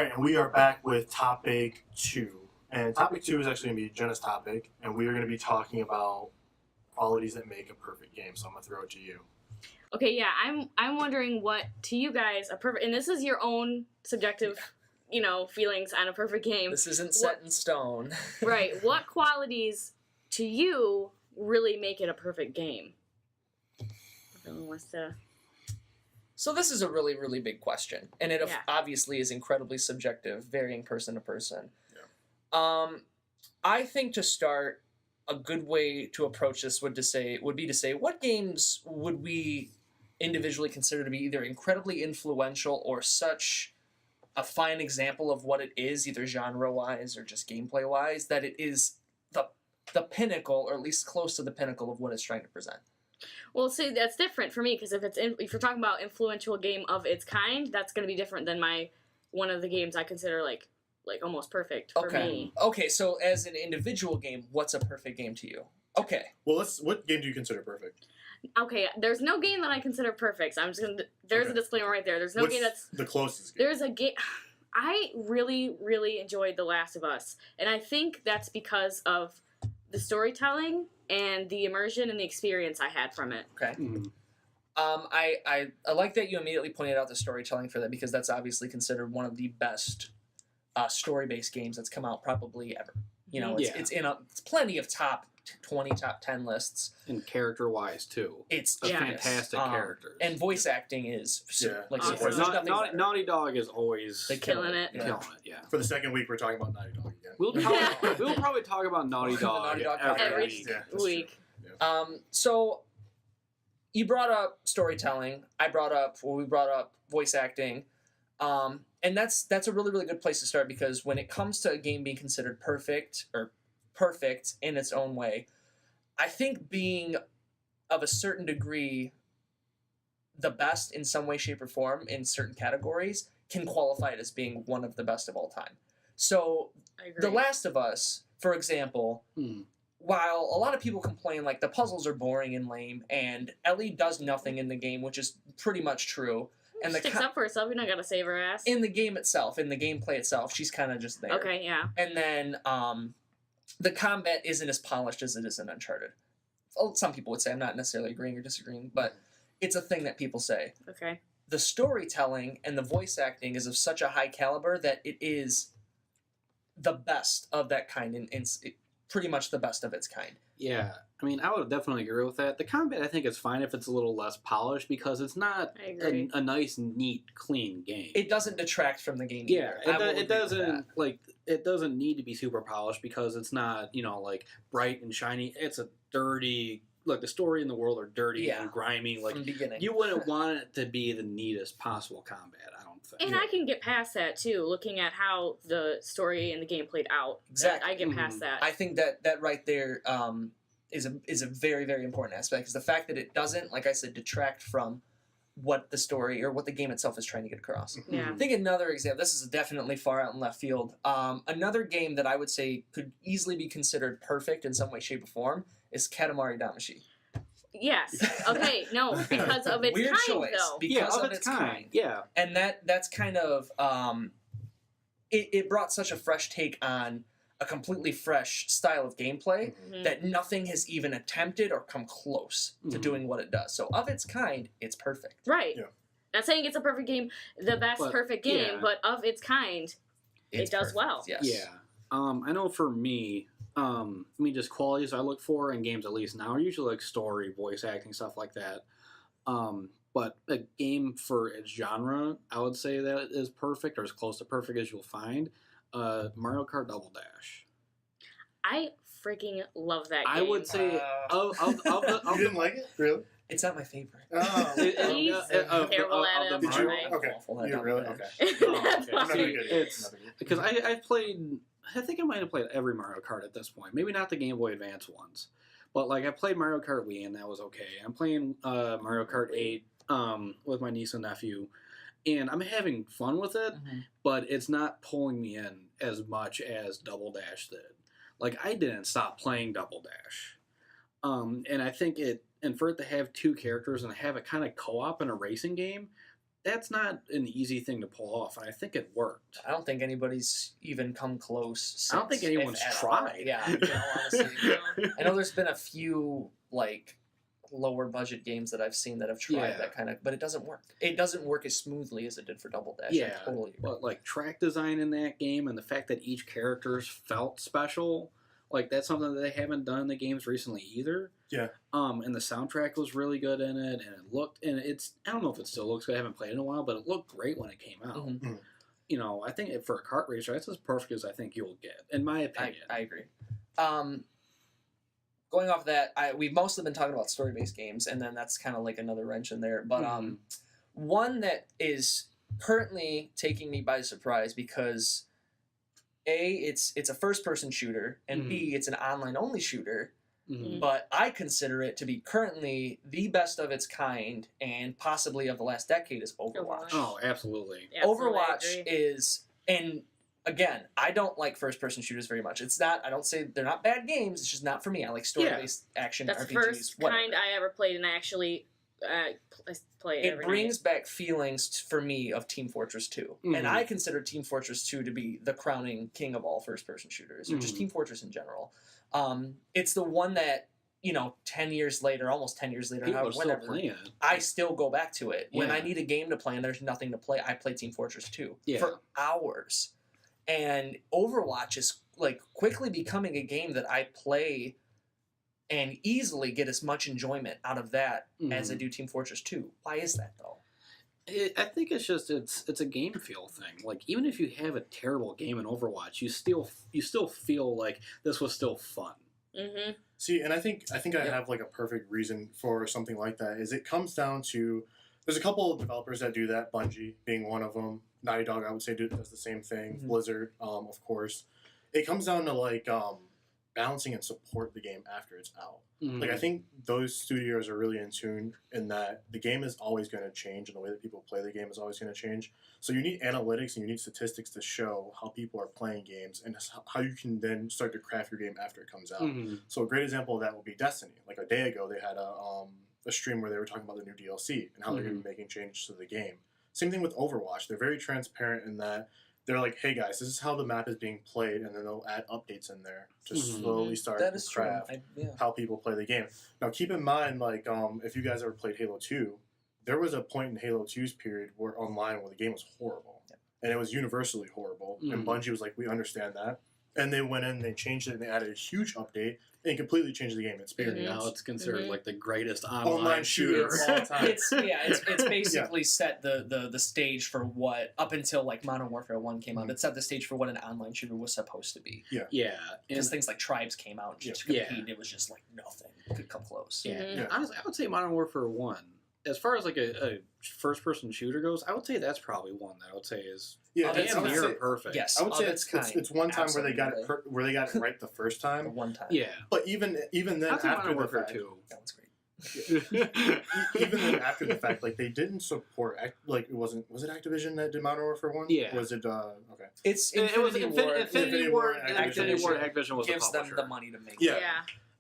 All right, and we are back with topic 2. And topic 2 is actually going to be Jenna's topic, and we are going to be talking about qualities that make a perfect game. So I'm going to throw it to you. Okay, yeah, I'm wondering what, to you guys, a perfect, and this is your own subjective, feelings on a perfect game. This isn't set in stone. Right. What qualities, to you, really make it a perfect game? Everyone wants to... So this is a really, really big question, and it obviously is incredibly subjective, varying person to person. Yeah. I think to start, a good way to approach this would be to say, what games would we individually consider to be either incredibly influential or such a fine example of what it is, either genre-wise or just gameplay-wise, that it is the pinnacle, or at least close to the pinnacle of what it's trying to present. Well, see, that's different for me, because if you're talking about influential game of its kind, that's going to be different than one of the games I consider like almost perfect for me. Okay, so as an individual game, what's a perfect game to you? Okay. Well, what game do you consider perfect? Okay, there's no game that I consider perfect. So I'm just gonna. There's a disclaimer right there. There's no game that's the closest game. There's a game. I really, really enjoyed The Last of Us, and I think that's because of the storytelling and the immersion and the experience I had from it. Okay. Mm-hmm. I like that you immediately pointed out the storytelling for that, because that's obviously considered one of the best story-based games that's come out probably ever. It's plenty of top 20, top 10 lists. And character-wise, too. It's fantastic characters. And voice acting is awesome. Naughty Dog is always killing it. Killing it, yeah. For the second week, we're talking about Naughty Dog again. We'll probably talk about Naughty Dog every week. Yeah. So, you brought up storytelling. We brought up voice acting. And that's a really, really good place to start, because when it comes to a game being considered perfect in its own way, I think being of a certain degree the best in some way, shape, or form in certain categories can qualify it as being one of the best of all time. So, The Last of Us, for example, while a lot of people complain like the puzzles are boring and lame, and Ellie does nothing in the game, which is pretty much true. And sticks up for herself. You don't gotta save her ass. In the game itself, in the gameplay itself, she's kind of just there. Okay, yeah. And then the combat isn't as polished as it is in Uncharted. Well, some people would say, I'm not necessarily agreeing or disagreeing, but it's a thing that people say. Okay. The storytelling and the voice acting is of such a high caliber that it is the best of that kind, and pretty much the best of its kind. Yeah, I mean, I would definitely agree with that. The combat, I think, is fine if it's a little less polished, because it's not a nice, neat, clean game. It doesn't detract from the game. Yeah, either. it doesn't it doesn't need to be super polished, because it's not bright and shiny. It's a dirty. Look, the story and the world are dirty and grimy. Like, from the beginning. You wouldn't want it to be the neatest possible combat, I don't think. And I can get past that, too, looking at how the story and the game played out. Exactly. I get past that. I think that right there is a very, very important aspect, because the fact that it doesn't, like I said, detract from what the story or what the game itself is trying to get across. Yeah. I think another example, this is definitely far out in left field, another game that I would say could easily be considered perfect in some way, shape, or form is Katamari Damacy. Yes. Okay, no, because of its Weird kind, choice, though. because of its kind. Yeah. And that's kind of, it brought such a fresh take on a completely fresh style of gameplay that nothing has even attempted or come close to doing what it does. So of its kind, it's perfect. Right. Yeah. Not saying it's a perfect game, the best perfect game, but of its kind, it does perfect. well. Yes. Yeah. I know for me, just qualities I look for in games, at least now, are usually like story, voice acting, stuff like that. But a game for its genre, I would say that is perfect, or as close to perfect as you'll find. Mario Kart Double Dash. I freaking love that game. I would say of the you didn't like it, really? It's not my favorite. Oh, He's terrible at it. Did you? Right? Okay. You really? Okay. That's I'm not fine. gonna get it. It's because I've played. I think I might have played every Mario Kart at this point. Maybe not the Game Boy Advance ones, but like I played Mario Kart Wii, and that was okay. I'm playing Mario Kart 8 with my niece and nephew, and I'm having fun with it, but it's not pulling me in as much as Double Dash did. Like, I didn't stop playing Double Dash. And I think and for it to have two characters and have it kind of co-op in a racing game, that's not an easy thing to pull off, and I think it worked. I don't think anybody's even come close. Since, I don't think anyone's if at all. tried. Yeah, in all honesty. I know there's been a few like lower budget games that I've seen that have tried that kind of, but it doesn't work. It doesn't work as smoothly as it did for Double Dash. Yeah, I totally agree. but like track design in that game and the fact that each character's felt special, like that's something that they haven't done in the games recently either. Yeah. And the soundtrack was really good in it, and it looked, and it's, I don't know if it still looks good. I haven't played it in a while, but it looked great when it came out. Mhm. You know, I think for a kart racer, that's as perfect as I think you'll get, in my opinion. I agree. Going off that, we've mostly been talking about story-based games, and then that's kind of like another wrench in there. But one that is currently taking me by surprise because A, it's a first-person shooter, and B, it's an online-only shooter. Mhm. But I consider it to be currently the best of its kind and possibly of the last decade is Overwatch. Oh, absolutely. Absolutely, I Overwatch agree. is, and again, I don't like first-person shooters very much. It's not, I don't say they're not bad games, it's just not for me. I like story-based action That's the RPGs. first whatever. kind I ever played, and I actually play it It every brings back feelings for me of Team Fortress 2. And Mhm. I consider Team Fortress 2 to be the crowning king of all first-person shooters, or just Mhm. Team Fortress in general. It's the one that, 10 years later, almost 10 years later, People are still whenever, playing it. I still go back to it. When Yeah. I need a game to play and there's nothing to play, I play Team Fortress 2 Yeah. for hours. And Overwatch is like quickly becoming a game that I play and easily get as much enjoyment out of that as I do Team Fortress 2. Why is that though? I think it's just it's a game feel thing. Like even if you have a terrible game in Overwatch, you still feel like this was still fun. Mm-hmm. See, and I think I have like a perfect reason for something like that. Is it comes down to there's a couple of developers that do that. Bungie being one of them. Naughty Dog, I would say, does the same thing. Mhm. Blizzard, of course. It comes down to like balancing and support the game after it's out. Like I think those studios are really in tune in that the game is always going to change, and the way that people play the game is always going to change. So you need analytics and you need statistics to show how people are playing games and how you can then start to craft your game after it comes out. Mhm. So a great example of that would be Destiny. Like a day ago, they had a stream where they were talking about the new DLC and how they're going to be making changes to the game. Same thing with Overwatch. They're very transparent in that they're like, hey guys, this is how the map is being played, and then they'll add updates in there to slowly start That to is true. craft Yeah. how people play the game. Now keep in mind, like, if you guys ever played Halo 2, there was a point in Halo 2's period where online where the game was horrible. Yep. And it was universally horrible. And Mhm. Bungie was like, we understand that. And they went in, they changed it, and they added a huge update and completely changed the game experience. Now it's considered Mhm. like the greatest Online online shooter shooter. of all time. It's basically set the stage for what up until like Modern Warfare 1 came out. Mhm. It set the stage for what an online shooter was supposed to be. Yeah, Because and things like Tribes came out and to Yeah. compete, and it was just like nothing could come close. yeah. Mhm. Yeah. Honestly, I would say Modern Warfare 1. As far as like a first-person shooter goes, I would say that's probably one that I would say is Yeah, Oh, it's- that's I would near say, perfect. Yes, I would say of its kind. it's one time where they got it Absolutely. where they got it right the first The time. one time. Yeah. But even then I'd say after Modern the Warfare fact, 2. That one's great. even then after the fact, like they didn't support like was it Activision that did Modern Warfare 1? Yeah. Was it okay? It's It was Infinity War. Infinity War. and Infinity War. Activision was gives the them publisher. the money to make. Yeah. it.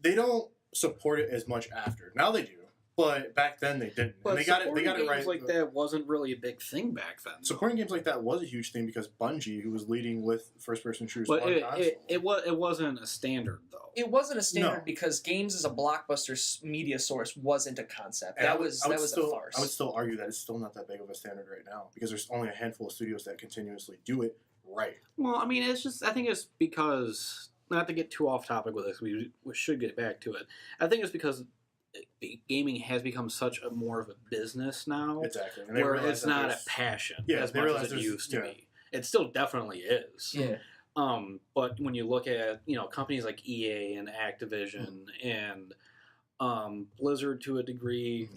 They don't support it as much after. Now they do. But back then they didn't. But And they got it supporting right. games like that wasn't really a big thing back then. though. Supporting games like that was a huge thing because Bungie, who was leading with first person shooters But on console. it wasn't a standard though. It wasn't a standard No. because games as a blockbuster media source wasn't a concept. And That was a farce. I would still argue that it's still not that big of a standard right now because there's only a handful of studios that continuously do it right. Well, I mean, it's just I think it's because not to get too off topic with this, we should get back to it. I think it's because gaming has become such a more of a business now, Exactly. And they where realize it's that not a there's- passion Yeah, as they much realize as it there's- used to yeah. be. It still definitely is. yeah. But when you look at companies like EA and Activision and Blizzard to a degree,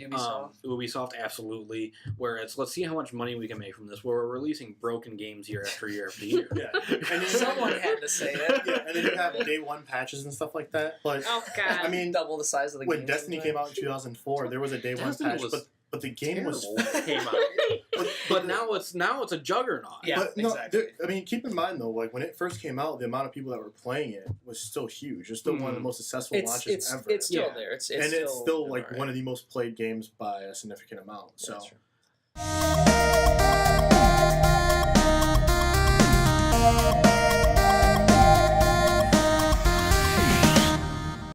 Ubisoft absolutely, where it's let's see how much money we can make from this. Where we're releasing broken games year after year after year. Yeah. And then Someone had to say it. Yeah, and then you have day one patches and stuff like that. But Oh God. I mean, double the size of the when game. Destiny came out in 2004, there was a day one Destiny patch, was but the game was. Terrible when it came out. But now it's a juggernaut. Yeah, But no, exactly. I mean, keep in mind though, like when it first came out, the amount of people that were playing it was still huge. It's still one of the most successful launches ever. It's still Yeah. there. It's and it's still doing like alright. one of the most played games by a significant amount. So That's true.